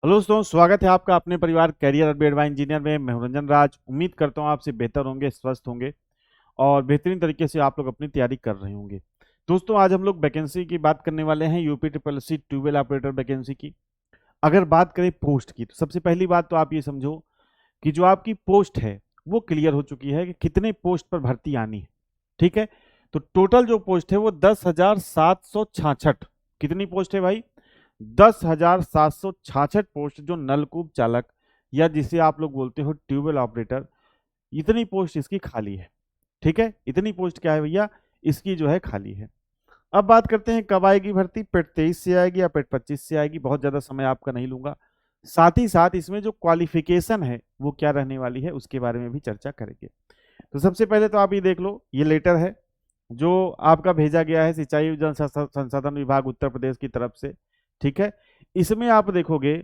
Hello दोस्तों, स्वागत है आपका अपने परिवार कैरियर अपडेट बाय इंजीनियर में। मैं हूं रंजन राज। उम्मीद करता हूं आपसे बेहतर होंगे, स्वस्थ होंगे और बेहतरीन तरीके से आप लोग अपनी तैयारी कर रहे होंगे। दोस्तों, आज हम लोग वैकेंसी की बात करने वाले हैं, UP triple C tubewell operator vacancy की। अगर बात करें पोस्ट की, तो सबसे पहली बात तो आप ये समझो कि जो आपकी पोस्ट है वो क्लियर हो चुकी है कि कितने पोस्ट पर भर्ती आनी है। ठीक है, तो टोटल जो पोस्ट है वो 10,766। कितनी पोस्ट है भाई? 10,766 पोस्ट, जो नलकूप चालक या जिसे आप लोग बोलते हो ट्यूबवेल ऑपरेटर, इतनी पोस्ट इसकी खाली है। ठीक है, इतनी पोस्ट क्या है भैया, इसकी जो है खाली है। अब बात करते हैं कब आएगी भर्ती। पेट 23 से आएगी या पेट 25 से आएगी, बहुत ज्यादा समय आपका नहीं लूंगा। साथ ही साथ इसमें जो क्वालिफिकेशन है वो क्या रहने वाली है उसके बारे में भी चर्चा करेंगे। तो सबसे पहले तो आप ये देख लो, ये लेटर है जो आपका भेजा गया है सिंचाई जल संसाधन विभाग उत्तर प्रदेश की तरफ से। ठीक है, इसमें आप देखोगे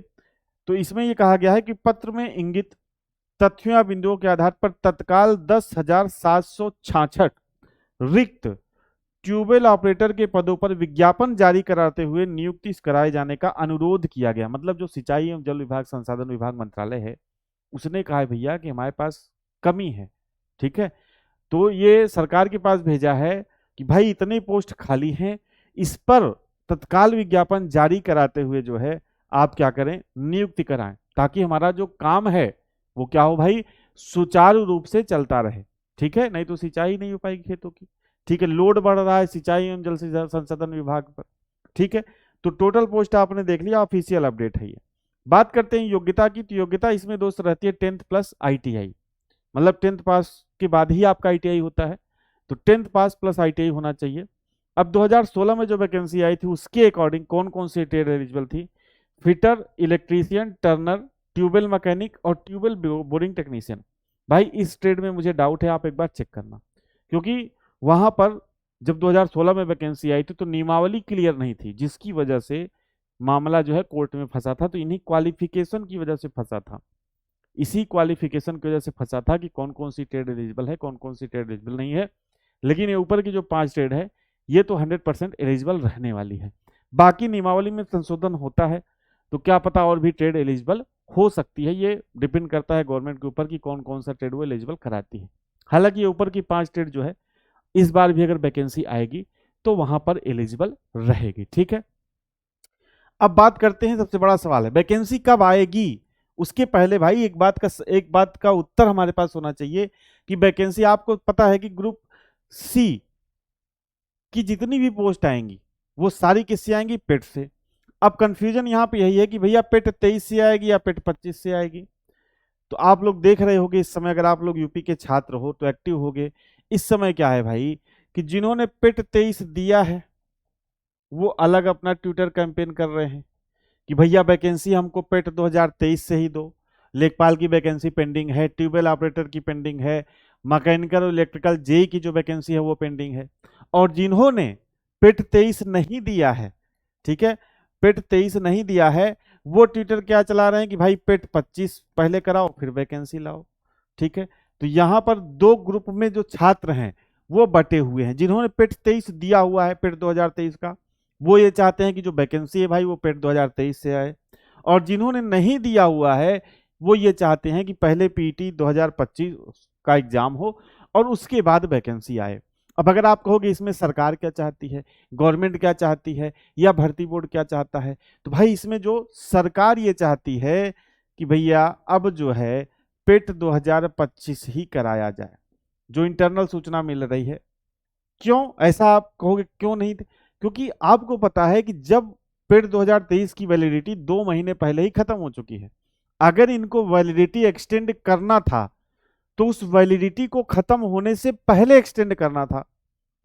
तो इसमें ये कहा गया है कि पत्र में इंगित तथ्यों या बिंदुओं के आधार पर तत्काल 10,766 रिक्त ट्यूबवेल ऑपरेटर के पदों पर विज्ञापन जारी कराते हुए नियुक्ति कराए जाने का अनुरोध किया गया। मतलब जो सिंचाई एवं जल विभाग संसाधन विभाग मंत्रालय है, उसने कहा है भैया कि हमारे पास कमी है। ठीक है, तो ये सरकार के पास भेजा है कि भाई इतने पोस्ट खाली हैं, इस पर तत्काल विज्ञापन जारी कराते हुए जो है आप क्या करें, नियुक्ति कराएं, ताकि हमारा जो काम है वो क्या हो भाई, सुचारू रूप से चलता रहे। ठीक है, नहीं तो सिंचाई नहीं हो पाएगी खेतों की। ठीक है, लोड बढ़ रहा है सिंचाई एवं जल संसाधन विभाग पर। ठीक है, तो टोटल पोस्ट आपने देख लिया, ऑफिशियल अपडेट है ये। बात करते हैं योग्यता की, तो योग्यता इसमें दोस्त रहती है 10th प्लस आईटीआई। मतलब 10th पास के बाद ही आपका आईटीआई होता है, तो 10th पास प्लस आईटीआई होना चाहिए। अब 2016 में जो वैकेंसी आई थी उसके अकॉर्डिंग कौन कौन सी ट्रेड एलिजिबल थी? Fitter, electrician, turner, tubewell mechanic और ट्यूबवेल बोरिंग टेक्नीशियन। भाई इस ट्रेड में मुझे डाउट है, आप एक बार चेक करना, क्योंकि वहां पर जब 2016 में वैकेंसी आई थी तो नियमावली क्लियर नहीं थी, जिसकी वजह से मामला जो है कोर्ट में फंसा था। तो इन्हीं क्वालिफिकेशन की वजह से फंसा था, इसी क्वालिफिकेशन की वजह से फंसा था कि कौन कौन सी ट्रेड एलिजिबल है, कौन कौन सी ट्रेड एलिजिबल नहीं है। लेकिन ये ऊपर की जो 5 ट्रेड है ये तो 100% एलिजिबल रहने वाली है। बाकी नियमावली में संशोधन होता है, तो क्या पता और भी ट्रेड एलिजिबल हो सकती है। ये डिपेंड करता है गवर्नमेंट के ऊपर कि कौन कौन सा ट्रेड वो एलिजिबल कराती है। हालांकि ये ऊपर की 5 ट्रेड जो है इस बार भी अगर वैकेंसी आएगी तो वहां पर एलिजिबल रहेगी। ठीक है, अब बात करते हैं, सबसे बड़ा सवाल है वैकेंसी कब आएगी। उसके पहले भाई एक बात का उत्तर हमारे पास होना चाहिए कि वैकेंसी, आपको पता है कि ग्रुप सी की जितनी भी पोस्ट आएंगी वो सारी किससे आएंगी? पेट से। अब कंफ्यूजन यहाँ पे यही है कि भैया पेट 23 से आएगी या पेट 25 से आएगी। तो आप लोग देख रहे होंगे इस समय, अगर आप लोग यूपी के छात्र हो तो एक्टिव होगे। इस समय क्या है भाई कि जिन्होंने पेट 23 दिया है वो अलग अपना ट्विटर कैंपेन कर रहे हैं कि भैया वैकेंसी हमको पेट 2023 से ही दो। लेखपाल की वैकेंसी पेंडिंग है, ट्यूबवेल ऑपरेटर की पेंडिंग है, मैकेनिकल और इलेक्ट्रिकल जेई की जो वैकेंसी है वो पेंडिंग है। और जिन्होंने पेट 23 नहीं दिया है, ठीक है, पेट 23 नहीं दिया है, वो ट्विटर क्या चला रहे हैं कि भाई पेट 25 पहले कराओ फिर वैकेंसी लाओ। ठीक है, तो यहां पर दो ग्रुप में जो छात्र हैं वो बटे हुए हैं। जिन्होंने पेट 23 दिया हुआ है, पेट 2023 का, वो ये चाहते हैं कि जो वैकेंसी है भाई वो पेट 2023 से आए। और जिन्होंने नहीं दिया हुआ है वो ये चाहते हैं कि पहले पीटी 2025 का एग्जाम हो और उसके बाद वैकेंसी आए। अब अगर आप कहोगे इसमें सरकार क्या चाहती है, गवर्नमेंट क्या चाहती है, या भर्ती बोर्ड क्या चाहता है, तो भाई इसमें जो सरकार ये चाहती है कि भैया अब जो है पेट 2025 ही कराया जाए, जो इंटरनल सूचना मिल रही है। क्यों ऐसा आप कहोगे, क्यों नहीं? क्योंकि आपको पता है कि जब पेड 2023 की वैलिडिटी 2 महीने पहले ही खत्म हो चुकी है। अगर इनको वैलिडिटी एक्सटेंड करना था तो उस वैलिडिटी को खत्म होने से पहले एक्सटेंड करना था।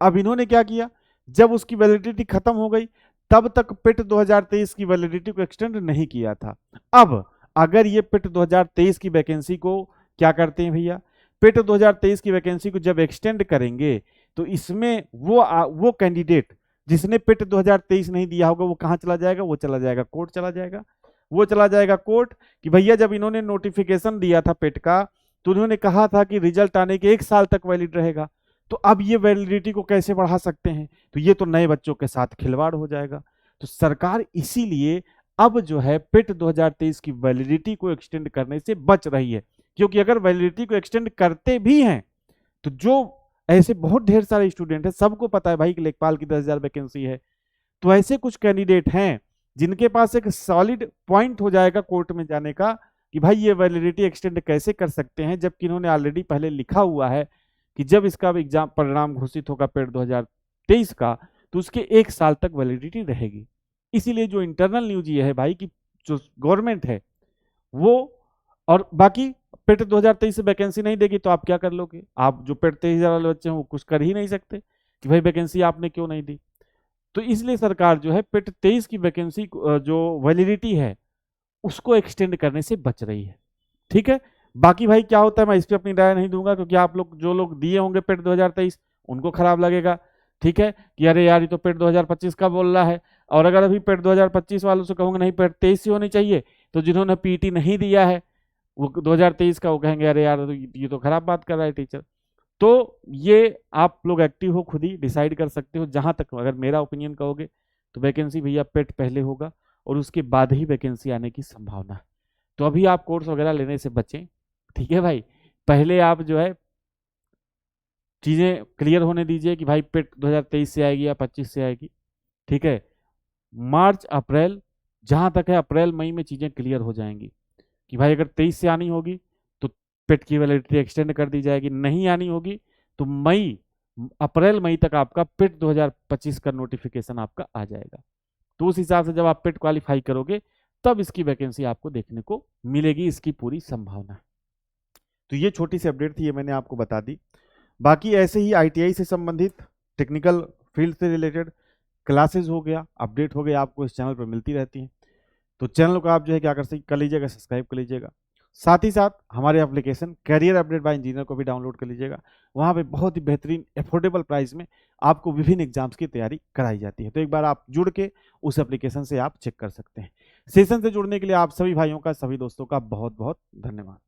अब इन्होंने क्या किया, जब उसकी वैलिडिटी खत्म हो गई तब तक पेट 2023 की वैलिडिटी को एक्सटेंड नहीं किया था। अब अगर ये पेट 2023 की वैकेंसी को क्या करते हैं भैया, पेट 2023 की वैकेंसी को जब एक्सटेंड करेंगे तो इसमें वो कैंडिडेट जिसने पेट 2023 नहीं दिया होगा वो कहां चला जाएगा? वो चला जाएगा कोर्ट, चला जाएगा, वो चला जाएगा कोर्ट कि भैया जब इन्होंने नोटिफिकेशन दिया था पेट का तो उन्होंने कहा था कि रिजल्ट आने के 1 साल तक वैलिड रहेगा। तो अब ये वैलिडिटी को कैसे बढ़ा सकते हैं? तो ये तो नए बच्चों के साथ खिलवाड़ हो जाएगा। तो सरकार इसीलिए अब जो है पिट 2023 की वैलिडिटी को एक्सटेंड करने से बच रही है, क्योंकि अगर वैलिडिटी को एक्सटेंड करते भी हैं तो जो ऐसे बहुत ढेर सारे स्टूडेंट हैं, सबको पता है भाई कि लेखपाल की 10,000 वैकेंसी है, तो ऐसे कुछ कैंडिडेट हैं जिनके पास एक सॉलिड पॉइंट हो जाएगा कोर्ट में जाने का कि भाई ये वैलिडिटी एक्सटेंड कैसे कर सकते हैं, जबकि इन्होंने ऑलरेडी पहले लिखा हुआ है कि जब इसका एग्जाम परिणाम घोषित होगा पेट 2023 का तो उसके 1 साल तक वैलिडिटी रहेगी। इसीलिए जो इंटरनल न्यूज ये है भाई कि जो गवर्नमेंट है वो, और बाकी पेट 2023 से वैकेंसी नहीं देगी तो आप क्या कर लोगे? आप जो पेट 23,000 वाले बच्चे हैं वो कुछ कर ही नहीं सकते कि भाई वैकेंसी आपने क्यों नहीं दी। तो इसलिए सरकार जो है पेट 23 की वैकेंसी जो वैलिडिटी है उसको एक्सटेंड करने से बच रही है। ठीक है, बाकी भाई क्या होता है मैं इस पर अपनी राय नहीं दूंगा, क्योंकि आप लोग जो लोग दिए होंगे पेट 2023 उनको खराब लगेगा। ठीक है कि अरे यार ये तो पेट 2025 का बोल रहा है, और अगर अभी पेट 2025 वालों से कहूंगा नहीं पेट 23 ही होनी चाहिए, तो जिन्होंने पीटी नहीं दिया है वो 2023 का वो कहेंगे अरे यार ये तो खराब बात कर रहा है टीचर। तो ये आप लोग एक्टिव हो, खुद ही डिसाइड कर सकते हो। जहां तक अगर मेरा ओपिनियन कहोगे तो वैकेंसी भैया पेट पहले होगा और उसके बाद ही वैकेंसी आने की संभावना है। तो अभी आप कोर्स वगैरह लेने से बचें। ठीक है भाई, पहले आप जो है चीजें क्लियर होने दीजिए कि भाई पेट 2023 से आएगी या 25 से आएगी। ठीक है, मार्च अप्रैल, जहां तक है अप्रैल मई में चीजें क्लियर हो जाएंगी कि भाई अगर 23 से आनी होगी तो पेट की वैलिडिटी एक्सटेंड कर दी जाएगी, नहीं आनी होगी तो अप्रैल मई तक आपका पेट 2025 का नोटिफिकेशन आपका आ जाएगा। तो उस हिसाब से जब आप पेट क्वालिफाई करोगे तब इसकी वैकेंसी आपको देखने को मिलेगी, इसकी पूरी संभावना है। तो ये छोटी सी अपडेट थी, ये मैंने आपको बता दी। बाकी ऐसे ही ITI से संबंधित टेक्निकल फील्ड से रिलेटेड क्लासेस हो गया, अपडेट हो गया, आपको इस चैनल पर मिलती रहती हैं। तो चैनल को आप जो है क्या कर लीजिएगा, सब्सक्राइब कर लीजिएगा। साथ ही साथ हमारे application career update by engineer को भी डाउनलोड कर लीजिएगा। वहाँ पे बहुत ही बेहतरीन अफोर्डेबल प्राइस में आपको विभिन्न एग्जाम्स की तैयारी कराई जाती है। तो एक बार आप जुड़ के उस एप्लीकेशन से आप चेक कर सकते हैं। सेशन से जुड़ने के लिए आप सभी भाइयों का, सभी दोस्तों का बहुत बहुत धन्यवाद।